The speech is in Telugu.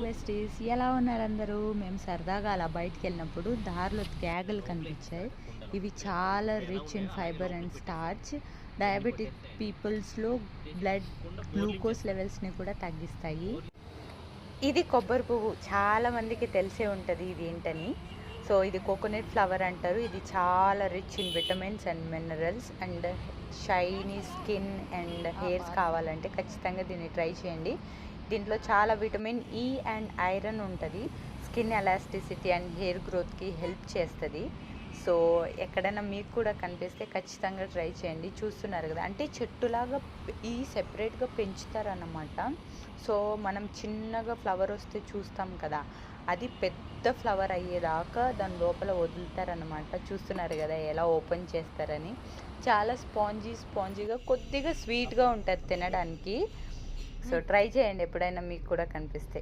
బెస్టీస్ ఎలా ఉన్నారు అందరూ? మేము సరదాగా అలా బయటికి వెళ్ళినప్పుడు దారిలో తేగలు కనిపించాయి. ఇవి చాలా rich in fibre and starch. Diabetic పీపుల్స్లో బ్లడ్ గ్లూకోజ్ లెవెల్స్ని కూడా తగ్గిస్తాయి. ఇది కొబ్బరి పువ్వు, చాలా మందికి తెలిసే ఉంటుంది ఇది ఏంటని. సో ఇది కోకోనట్ ఫ్లవర్ అంటారు. ఇది చాలా rich in vitamins and minerals and shiny skin and hairs కావాలంటే ఖచ్చితంగా దీన్ని ట్రై చేయండి. దీంట్లో చాలా విటమిన్ ఈ అండ్ ఐరన్ ఉంటుంది. స్కిన్ ఎలాస్టిసిటీ అండ్ హెయిర్ గ్రోత్కి హెల్ప్ చేస్తుంది. సో ఎక్కడైనా మీకు కూడా కనిపిస్తే ఖచ్చితంగా ట్రై చేయండి. చూస్తున్నారు కదా, అంటే చెట్టులాగా ఈ సెపరేట్గా పెంచుతారన్నమాట. సో మనం చిన్నగా ఫ్లవర్ వస్తే చూస్తాం కదా, అది పెద్ద ఫ్లవర్ అయ్యేదాకా దాని లోపల వదులుతారనమాట. చూస్తున్నారు కదా ఎలా ఓపెన్ చేస్తారని. చాలా స్పాంజీగా కొద్దిగా స్వీట్గా ఉంటుంది తినడానికి. సో ట్రై చేయండి ఎప్పుడైనా మీకు కూడా కనిపిస్తే.